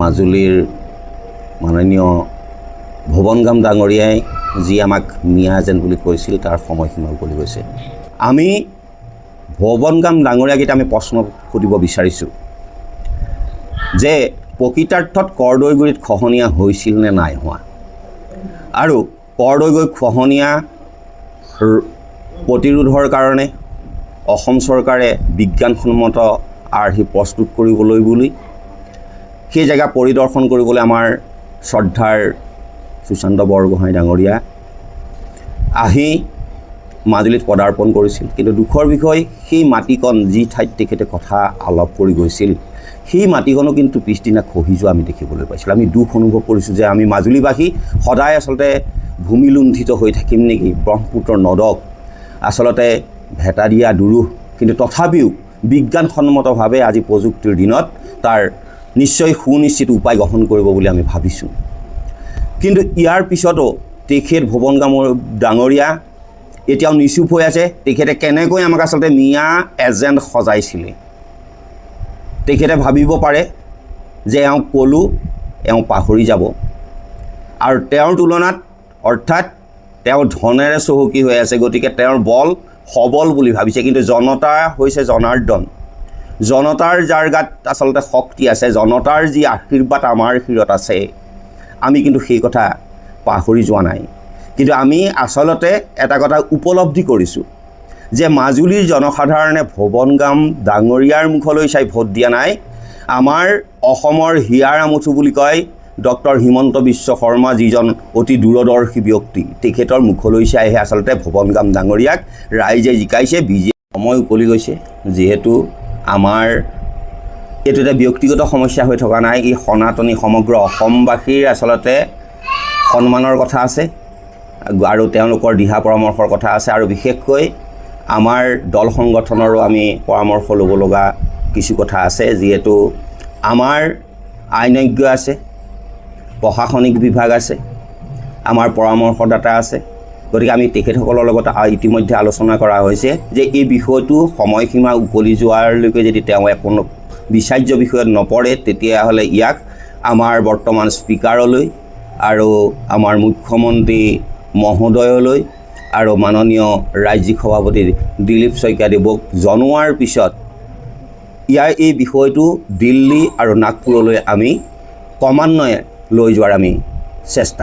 মাজুলীৰ মাননীয় ভৱনগাম ডাঙৰীয়াই যি আমাক মিয়া এজেণ্ট বুলি কৈছিল তাৰ সময়সীমা উকলি গৈছে। আমি ভৱনগাম ডাঙৰীয়াকেইটা আমি প্ৰশ্ন সুধিব বিচাৰিছোঁ যে প্ৰকৃতাৰ্থত কৰদৈগুৰিত খহনীয়া হৈছিল নে নাই হোৱা, আৰু কৰদৈগুৰি খহনীয়া প্ৰতিৰোধৰ কাৰণে অসম চৰকাৰে বিজ্ঞানসন্মত আৰ্হি প্ৰস্তুত কৰিবলৈ বুলি সেই জেগা পৰিদৰ্শন কৰিবলৈ আমাৰ শ্ৰদ্ধাৰ সুশান্ত বৰগোহাঁই ডাঙৰীয়া আহি মাজুলীত পদাৰ্পণ কৰিছিল। কিন্তু দুখৰ বিষয় সেই মাটিকণ যি ঠাইত তেখেতে কথা আলাপ কৰি গৈছিল সেই মাটিকণো কিন্তু পিছদিনা খহি যোৱা আমি দেখিবলৈ পাইছিলোঁ। আমি দুখ অনুভৱ কৰিছোঁ যে আমি মাজুলীবাসী সদায় আচলতে ভূমিলুণ্ঠিত হৈ থাকিম নেকি, ব্ৰহ্মপুত্ৰৰ নদক আচলতে ভেটা দিয়া দুৰুহ, কিন্তু তথাপিও বিজ্ঞানসন্মতভাৱে আজি প্ৰযুক্তিৰ দিনত তাৰ নিশ্চয় সুনিশ্চিত উপায় গ্ৰহণ কৰিব বুলি আমি ভাবিছোঁ। কিন্তু ইয়াৰ পিছতো তেখেত ভৱনগাম ডাঙৰীয়া এতিয়াও নিচুপ হৈ আছে। তেখেতে কেনেকৈ আমাক আচলতে মিয়া এজেণ্ট সজাইছিলে তেখেতে ভাবিব পাৰে যে এওঁ ক'লোঁ এওঁ পাহৰি যাব, আৰু তেওঁৰ তুলনাত অৰ্থাৎ তেওঁ ধনেৰে চহকী হৈ আছে, গতিকে তেওঁৰ বল সবল বুলি ভাবিছে। কিন্তু জনতা হৈছে জনাৰ্দন, জনতাৰ যাৰ গাত আচলতে শক্তি আছে, জনতাৰ যি আশীৰ্বাদ আমাৰ শিৰত আছে, আমি কিন্তু সেই কথা পাহৰি যোৱা নাই। কিন্তু আমি আচলতে এটা কথা উপলব্ধি কৰিছোঁ যে মাজুলীৰ জনসাধাৰণে ভৱনগাম ডাঙৰীয়াৰ মুখলৈ চাই ভোট দিয়া নাই, আমাৰ অসমৰ হিয়াৰ আমঠু বুলি কয় ডক্টৰ হিমন্ত বিশ্ব শৰ্মা, যিজন অতি দূৰদৰ্শী ব্যক্তি, তেখেতৰ মুখলৈ চাইহে আচলতে ভৱনগাম ডাঙৰীয়াক ৰাইজে জিকাইছে। সময় উকলি গৈছে, যিহেতু আমাৰ এইটো এটা ব্যক্তিগত সমস্যা হৈ থকা নাই, ই সনাতনী সমগ্ৰ অসমবাসীৰ আচলতে সন্মানৰ কথা আছে আৰু তেওঁলোকৰ দিহা পৰামৰ্শৰ কথা আছে, আৰু বিশেষকৈ আমাৰ দল সংগঠনৰো আমি পৰামৰ্শ ল'ব লগা কিছু কথা আছে। যিহেতু আমাৰ আইনজ্ঞ আছে, প্ৰশাসনিক বিভাগ আছে, আমাৰ পৰামৰ্শদাতা আছে, গতিকে আমি তেখেতসকলৰ লগত ইতিমধ্যে আলোচনা কৰা হৈছে যে এই বিষয়টো সময়সীমা উকলি যোৱালৈকে যদি তেওঁ কোনো বিচাৰ্য বিষয়ত নপৰে, তেতিয়াহ'লে ইয়াক আমাৰ বৰ্তমান স্পীকাৰলৈ আৰু আমাৰ মুখ্যমন্ত্ৰী মহোদয়লৈ আৰু মাননীয় ৰাজ্যিক সভাপতি দিলীপ শইকীয়াদেৱক জনোৱাৰ পিছত ইয়াৰ এই বিষয়টো দিল্লী আৰু নাগপুৰলৈ আমি ক্ৰমান্বয়ে লৈ যোৱাৰ আমি চেষ্টা